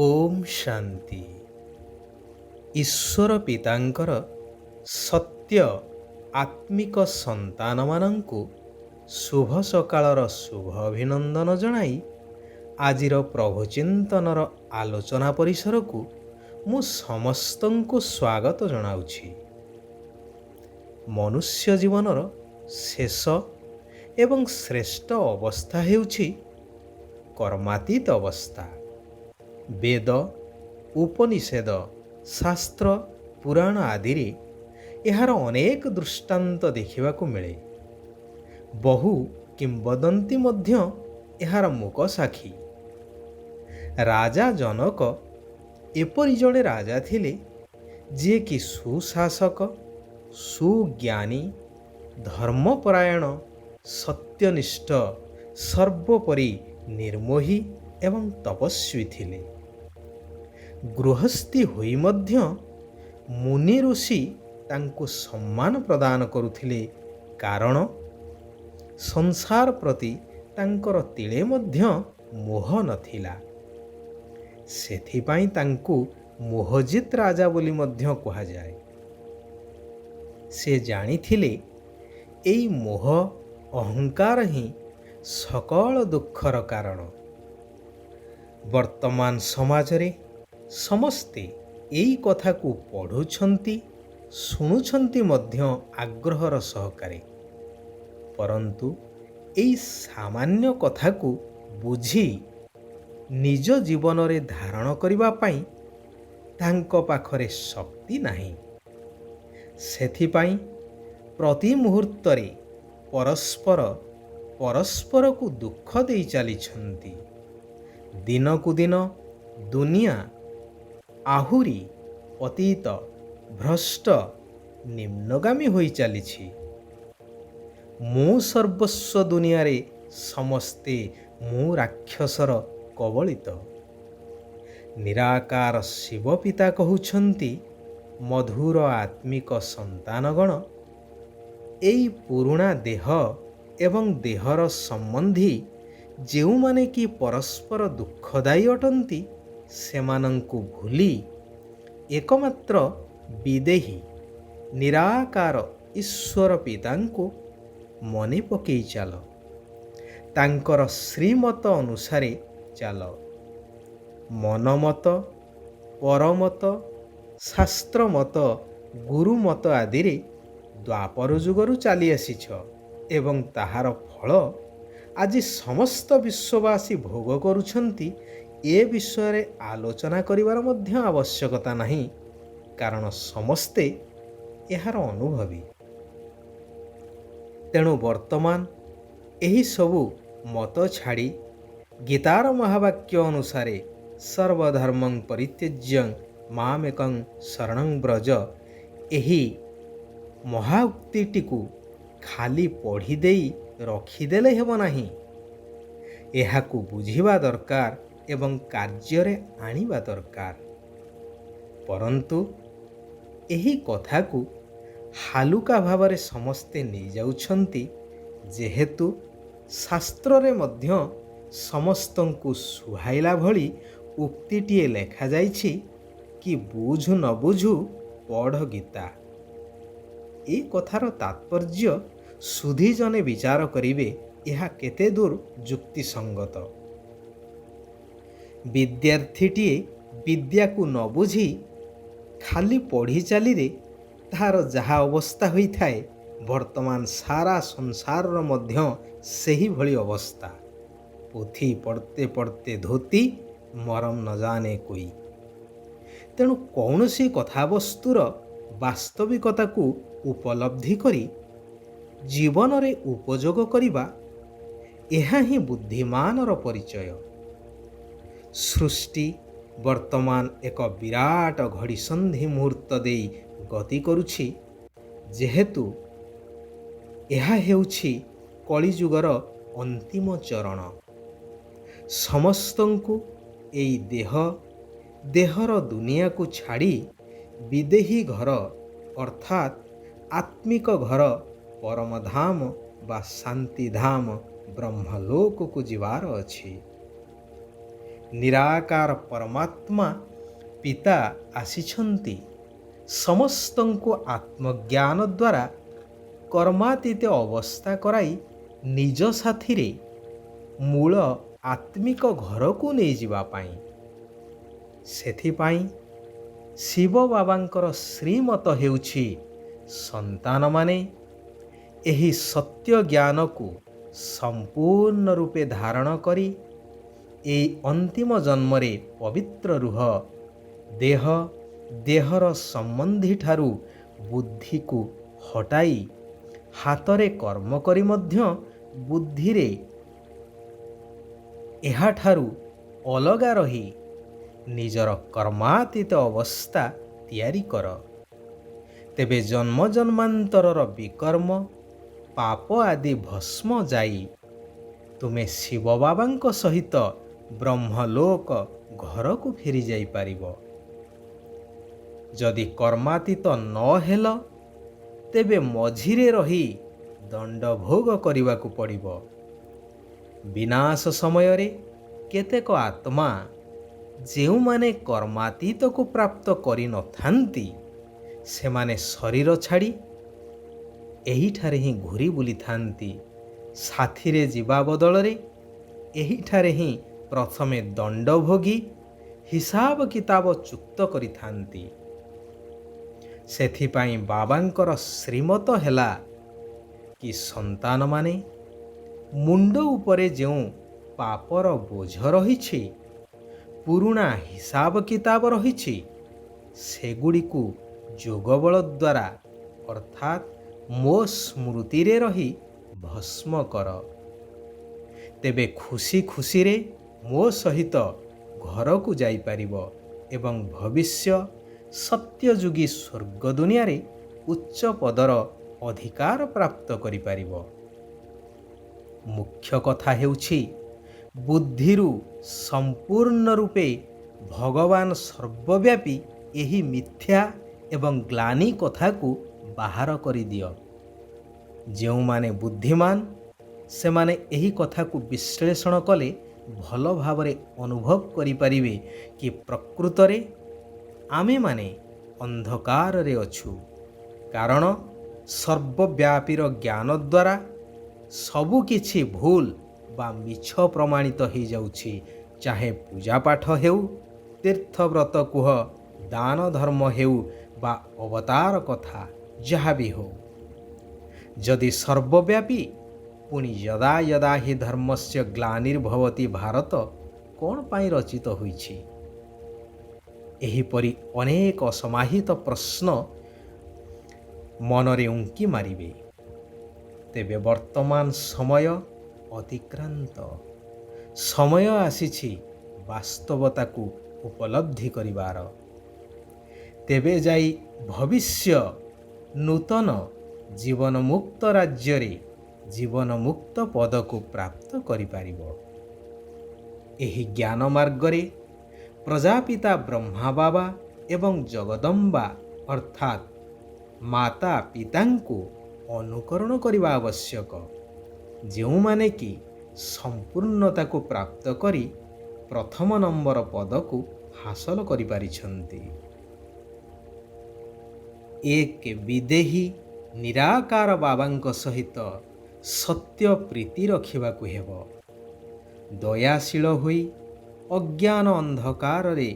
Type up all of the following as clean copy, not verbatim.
ଓମ୍ ଶାନ୍ତି। ଈଶ୍ୱର ପିତାଙ୍କର ସତ୍ୟ ଆତ୍ମିକ ସନ୍ତାନମାନଙ୍କୁ ଶୁଭ ସକାଳର ଶୁଭ ଅଭିନନ୍ଦନ ଜଣାଇ ଆଜିର ପ୍ରଭୁଚିନ୍ତନର ଆଲୋଚନା ପରିସରକୁ ମୁଁ ସମସ୍ତଙ୍କୁ ସ୍ୱାଗତ ଜଣାଉଛି। ମନୁଷ୍ୟ ଜୀବନର ଶେଷ ଏବଂ ଶ୍ରେଷ୍ଠ ଅବସ୍ଥା ହେଉଛି କର୍ମାତୀତ ଅବସ୍ଥା। ବେଦ, ଉପନିଷେଦ, ଶାସ୍ତ୍ର, ପୁରାଣ ଆଦିରେ ଏହାର ଅନେକ ଦୃଷ୍ଟାନ୍ତ ଦେଖିବାକୁ ମିଳେ। ବହୁ କିମ୍ବଦନ୍ତୀ ମଧ୍ୟ ଏହାର ମୂକ ସାକ୍ଷୀ। ରାଜା ଜନକ ଏପରି ଜଣେ ରାଜା ଥିଲେ ଯିଏକି ସୁଶାସକ, ସୁଜ୍ଞାନୀ, ଧର୍ମପରାୟଣ, ସତ୍ୟନିଷ୍ଠ, ସର୍ବୋପରି ନିର୍ମୋହୀ ଏବଂ ତପସ୍ୱୀ ଥିଲେ। ଗୃହସ୍ଥୀ ହୋଇ ମଧ୍ୟ ମୁନି ଋଷି ତାଙ୍କୁ ସମ୍ମାନ ପ୍ରଦାନ କରୁଥିଲେ, କାରଣ ସଂସାର ପ୍ରତି ତାଙ୍କର ତିଳେ ମଧ୍ୟ ମୋହ ନଥିଲା। ସେଥିପାଇଁ ତାଙ୍କୁ ମୋହଜିତ ରାଜା ବୋଲି ମଧ୍ୟ କୁହାଯାଏ। ସେ ଜାଣିଥିଲେ ଏଇ ମୋହ ଅହଙ୍କାର ହିଁ ସକଳ ଦୁଃଖର କାରଣ। ବର୍ତ୍ତମାନ ସମାଜରେ ସମସ୍ତେ ଏଇ କଥାକୁ ପଢ଼ୁଛନ୍ତି, ଶୁଣୁଛନ୍ତି ମଧ୍ୟ ଆଗ୍ରହର ସହକାରେ। ପରନ୍ତୁ ଏଇ ସାମାନ୍ୟ କଥାକୁ ବୁଝି ନିଜ ଜୀବନରେ ଧାରଣ କରିବା ପାଇଁ ତାଙ୍କ ପାଖରେ ଶକ୍ତି ନାହିଁ। ସେଥିପାଇଁ ପ୍ରତି ମୁହୂର୍ତ୍ତରେ ପରସ୍ପରକୁ ଦୁଃଖ ଦେଇ ଚାଲିଛନ୍ତି। ଦିନକୁ ଦିନ ଦୁନିଆ ଆହୁରି ଅତୀତ, ଭ୍ରଷ୍ଟ, ନିମ୍ନଗାମୀ ହୋଇ ଚାଲିଛି। ମୁଁ ସର୍ବସ୍ୱ ଦୁନିଆରେ ସମସ୍ତେ ମୁଁ ରାକ୍ଷସର କବଳିତ। ନିରାକାର ଶିବ ପିତା କହୁଛନ୍ତି, ମଧୁର ଆତ୍ମିକ ସନ୍ତାନଗଣ, ଏଇ ପୁରୁଣା ଦେହ ଏବଂ ଦେହର ସମ୍ବନ୍ଧୀ ଯେଉଁମାନେ କି ପରସ୍ପର ଦୁଃଖଦାୟୀ ଅଟନ୍ତି, ସେମାନଙ୍କୁ ଭୁଲି ଏକମାତ୍ର ବିଦେହୀ ନିରାକାର ଈଶ୍ୱର ପିତାଙ୍କୁ ମନେ ପକେଇ ଚାଲ। ତାଙ୍କର ଶ୍ରୀମତ ଅନୁସାରେ ଚାଲ। ମନମତ, ପରମତ, ଶାସ୍ତ୍ରମତ, ଗୁରୁମତ ଆଦିରେ ଦ୍ୱାପର ଯୁଗରୁ ଚାଲି ଆସିଛ ଏବଂ ତାହାର ଫଳ ଆଜି ସମସ୍ତ ବିଶ୍ୱବାସୀ ଭୋଗ କରୁଛନ୍ତି। ଏ ବିଷୟରେ ଆଲୋଚନା କରିବାର ମଧ୍ୟ ଆବଶ୍ୟକତା ନାହିଁ, କାରଣ ସମସ୍ତେ ଏହାର ଅନୁଭବୀ। ତେଣୁ ବର୍ତ୍ତମାନ ଏହିସବୁ ମତ ଛାଡ଼ି ଗୀତାର ମହାବାକ୍ୟ ଅନୁସାରେ ସର୍ବଧର୍ମଂ ପରିତ୍ୟଜ୍ୟ ମାମେକଂ ଶରଣଂ ବ୍ରଜ, ଏହି ମହାଉକ୍ତିଟିକୁ ଖାଲି ପଢ଼ି ଦେଇ ରଖିଦେଲେ ହେବ ନାହିଁ। ଏହାକୁ ବୁଝିବା ଦରକାର ଏବଂ କାର୍ଯ୍ୟରେ ଆଣିବା ଦରକାର। ପରନ୍ତୁ ଏହି କଥାକୁ ହାଲୁକା ଭାବରେ ସମସ୍ତେ ନେଇଯାଉଛନ୍ତି, ଯେହେତୁ ଶାସ୍ତ୍ରରେ ମଧ୍ୟ ସମସ୍ତଙ୍କୁ ସୁହାଇଲା ଭଳି ଉକ୍ତିଟିଏ ଲେଖାଯାଇଛି କି ବୁଝୁ ନ ବୁଝୁ ପଢ଼ ଗୀତା। ଏ କଥାର ତାତ୍ପର୍ଯ୍ୟ ସୁଧୀ ଜଣେ ବିଚାର କରିବେ ଏହା କେତେ ଦୂର ଯୁକ୍ତିସଙ୍ଗତ। ବିଦ୍ୟାର୍ଥୀଟିଏ ବିଦ୍ୟାକୁ ନ ବୁଝି ଖାଲି ପଢ଼ି ଚାଲିଲେ ତାହାର ଯାହା ଅବସ୍ଥା ହୋଇଥାଏ, ବର୍ତ୍ତମାନ ସାରା ସଂସାରର ମଧ୍ୟ ସେହିଭଳି ଅବସ୍ଥା। ପୋଥି ପଢ଼ତେ ପଢ଼ତେ ଧୋତି, ମରମ ନ ଜାନେ କୋଇ। ତେଣୁ କୌଣସି କଥାବସ୍ତୁର ବାସ୍ତବିକତାକୁ ଉପଲବ୍ଧି କରି ଜୀବନରେ ଉପଯୋଗ କରିବା, ଏହା ହିଁ ବୁଦ୍ଧିମାନର ପରିଚୟ। ସୃଷ୍ଟି ବର୍ତ୍ତମାନ ଏକ ବିରାଟ ଘଡ଼ିସନ୍ଧି ମୁହୂର୍ତ୍ତ ଦେଇ ଗତି କରୁଛି, ଯେହେତୁ ଏହା ହେଉଛି କଳିଯୁଗର ଅନ୍ତିମ ଚରଣ। ସମସ୍ତଙ୍କୁ ଏଇ ଦେହର ଦୁନିଆକୁ ଛାଡ଼ି ବିଦେହୀ ଘର ଅର୍ଥାତ୍ ଆତ୍ମିକ ଘର ପରମଧାମ ବା ଶାନ୍ତିଧାମ ବ୍ରହ୍ମଲୋକକୁ ଯିବାର ଅଛି। ନିରାକାର ପରମାତ୍ମା ପିତା ଆସିଛନ୍ତି ସମସ୍ତଙ୍କୁ ଆତ୍ମଜ୍ଞାନ ଦ୍ୱାରା କର୍ମାତୀତ ଅବସ୍ଥା କରାଇ ନିଜ ସାଥିରେ ମୂଳ ଆତ୍ମିକ ଘରକୁ ନେଇଯିବା ପାଇଁ। ସେଥିପାଇଁ ଶିବ ବାବାଙ୍କର ଶ୍ରୀମତ ହେଉଛି ସନ୍ତାନମାନେ ଏହି ସତ୍ୟ ଜ୍ଞାନକୁ ସମ୍ପୂର୍ଣ୍ଣ ରୂପେ ଧାରଣ କରି ଏହି ଅନ୍ତିମ ଜନ୍ମରେ ପବିତ୍ର ରୁହ। ଦେହର ସମ୍ବନ୍ଧୀଠାରୁ ବୁଦ୍ଧିକୁ ହଟାଇ ହାତରେ କର୍ମ କରି ମଧ୍ୟ ବୁଦ୍ଧିରେ ଏହାଠାରୁ ଅଲଗା ରହି ନିଜର କର୍ମାତୀତ ଅବସ୍ଥା ତିଆରି କର। ତେବେ ଜନ୍ମ ଜନ୍ମାନ୍ତରର ବିକର୍ମ ପାପ ଆଦି ଭସ୍ମ ଯାଇ ତୁମେ ଶିବ ବାବାଙ୍କ ସହିତ ବ୍ରହ୍ମଲୋକ ଘରକୁ ଫେରି ଯାଇପାରିବ। ଯଦି କର୍ମାତୀତ ନ ହେଲ ତେବେ ମଝିରେ ରହି ଦଣ୍ଡ ଭୋଗ କରିବାକୁ ପଡ଼ିବ। ବିନାଶ ସମୟରେ କେତେକ ଆତ୍ମା ଯେଉଁମାନେ କର୍ମାତୀତକୁ ପ୍ରାପ୍ତ କରିନଥାନ୍ତି ସେମାନେ ଶରୀର ଛାଡ଼ି ଏହିଠାରେ ହିଁ ଘୁରି ବୁଲିଥାନ୍ତି। ସାଥିରେ ଯିବା ବଦଳରେ ଏହିଠାରେ ହିଁ ପ୍ରଥମେ ଦଣ୍ଡ ଭୋଗୀ ହିସାବ କିତାବ ଚୁକ୍ତ କରିଥାନ୍ତି। ସେଥିପାଇଁ ବାବାଙ୍କର ଶ୍ରୀମତ ହେଲା କି ସନ୍ତାନମାନେ ମୁଣ୍ଡ ଉପରେ ଯେଉଁ ପାପର ବୋଝ ରହିଛି, ପୁରୁଣା ହିସାବ କିତାବ ରହିଛି, ସେଗୁଡ଼ିକୁ ଯୋଗବଳ ଦ୍ୱାରା ଅର୍ଥାତ୍ ମୋ ସ୍ମୃତିରେ ରହି ଭସ୍ମ କର। ତେବେ ଖୁସି ଖୁସିରେ ମୋ ସହିତ ଘରକୁ ଯାଇପାରିବ ଏବଂ ଭବିଷ୍ୟ ସତ୍ୟଯୁଗୀ ସ୍ୱର୍ଗ ଦୁନିଆରେ ଉଚ୍ଚ ପଦର ଅଧିକାର ପ୍ରାପ୍ତ କରିପାରିବ। ମୁଖ୍ୟ କଥା ହେଉଛି ବୁଦ୍ଧିରୁ ସମ୍ପୂର୍ଣ୍ଣ ରୂପେ ଭଗବାନ ସର୍ବବ୍ୟାପୀ ଏହି ମିଥ୍ୟା ଏବଂ ଗ୍ଲାନି କଥାକୁ ବାହାର କରିଦିଅ। ଯେଉଁମାନେ ବୁଦ୍ଧିମାନ ସେମାନେ ଏହି କଥାକୁ ବିଶ୍ଳେଷଣ କଲେ ଭଲ ଭାବରେ ଅନୁଭବ କରିପାରିବେ କି ପ୍ରକୃତରେ ଆମେମାନେ ଅନ୍ଧକାରରେ ଅଛୁ, କାରଣ ସର୍ବବ୍ୟାପୀର ଜ୍ଞାନ ଦ୍ୱାରା ସବୁକିଛି ଭୁଲ ବା ମିଛ ପ୍ରମାଣିତ ହୋଇଯାଉଛି। ଚାହେ ପୂଜାପାଠ ହେଉ, ତୀର୍ଥବ୍ରତ କୁହ, ଦାନ ଧର୍ମ ହେଉ ବା ଅବତାର କଥା ଯାହା ବି ହେଉ। ଯଦି ସର୍ବବ୍ୟାପୀ ପୁଣି ଯଦା ଯଦା ହି ଧର୍ମସ୍ୟ ଗ୍ଲାନିର୍ଭବତି ଭାରତ କ'ଣ ପାଇଁ ରଚିତ ହୋଇଛି? ଏହିପରି ଅନେକ ଅସମାହିତ ପ୍ରଶ୍ନ ମନରେ ଉଙ୍କି ମାରିବେ। ତେବେ ବର୍ତ୍ତମାନ ସମୟ ଅତିକ୍ରାନ୍ତ। ସମୟ ଆସିଛି ବାସ୍ତବତାକୁ ଉପଲବ୍ଧି କରିବାର। ତେବେ ଯାଇ ଭବିଷ୍ୟ ନୂତନ ଜୀବନମୁକ୍ତ ରାଜ୍ୟରେ ଜୀବନମୁକ୍ତ ପଦକୁ ପ୍ରାପ୍ତ କରିପାରିବ। ଏହି ଜ୍ଞାନ ମାର୍ଗରେ ପ୍ରଜାପିତା ବ୍ରହ୍ମା ବାବା ଏବଂ ଜଗଦମ୍ବା ଅର୍ଥାତ୍ ମାତା ପିତାଙ୍କୁ ଅନୁକରଣ କରିବା ଆବଶ୍ୟକ, ଯେଉଁମାନେ କି ସମ୍ପୂର୍ଣ୍ଣତାକୁ ପ୍ରାପ୍ତ କରି ପ୍ରଥମ ନମ୍ବର ପଦକୁ ହାସଲ କରିପାରିଛନ୍ତି। ଏକ ବିଦେହୀ ନିରାକାର ବାବାଙ୍କ ସହିତ ସତ୍ୟ ପ୍ରୀତି ରଖିବାକୁ ହେବ। ଦୟାଶୀଳ ହୋଇ ଅଜ୍ଞାନ ଅନ୍ଧକାରରେ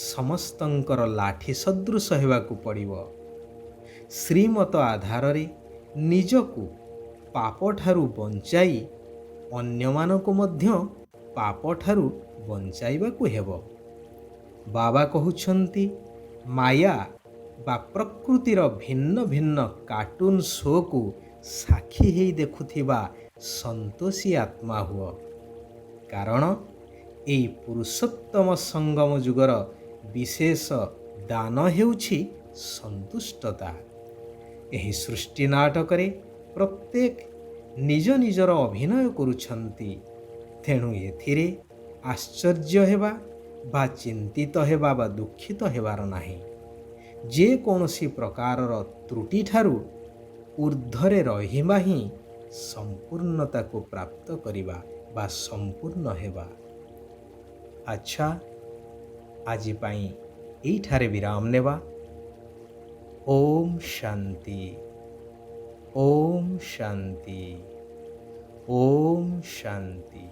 ସମସ୍ତଙ୍କର ଲାଠି ସଦୃଶ ହେବାକୁ ପଡ଼ିବ। ଶ୍ରୀମତ ଆଧାରରେ ନିଜକୁ ପାପଠାରୁ ବଞ୍ଚାଇ ଅନ୍ୟମାନଙ୍କୁ ମଧ୍ୟ ପାପଠାରୁ ବଞ୍ଚାଇବାକୁ ହେବ। ବାବା କହୁଛନ୍ତି, ମାୟା ବା ପ୍ରକୃତିର ଭିନ୍ନ ଭିନ୍ନ କାର୍ଟୁନ ଶୋକୁ ସାକ୍ଷୀ ହେଇ ଦେଖୁଥିବା ସନ୍ତୋଷୀ ଆତ୍ମା ହୁଅ, କାରଣ ଏହି ପୁରୁଷୋତ୍ତମ ସଙ୍ଗମ ଯୁଗର ବିଶେଷ ଦାନ ହେଉଛି ସନ୍ତୁଷ୍ଟତା। ଏହି ସୃଷ୍ଟି ନାଟକରେ ପ୍ରତ୍ୟେକ ନିଜ ନିଜର ଅଭିନୟ କରୁଛନ୍ତି, ତେଣୁ ଏଥିରେ ଆଶ୍ଚର୍ଯ୍ୟ ହେବା ବା ଚିନ୍ତିତ ହେବା ବା ଦୁଃଖିତ ହେବାର ନାହିଁ। ଯେକୌଣସି ପ୍ରକାରର ତ୍ରୁଟିଠାରୁ ଊର୍ଦ୍ଧ୍ୱରେ ରହିବା ହିଁ ସମ୍ପୂର୍ଣ୍ଣତାକୁ ପ୍ରାପ୍ତ କରିବା ବା ସମ୍ପୂର୍ଣ୍ଣ ହେବା। ଆଚ୍ଛା, ଆଜି ପାଇଁ ଏଇଠାରେ ବିରାମ ନେବା। ଓମ୍ ଶାନ୍ତି, ଓମ୍ ଶାନ୍ତି, ଓମ୍ ଶାନ୍ତି।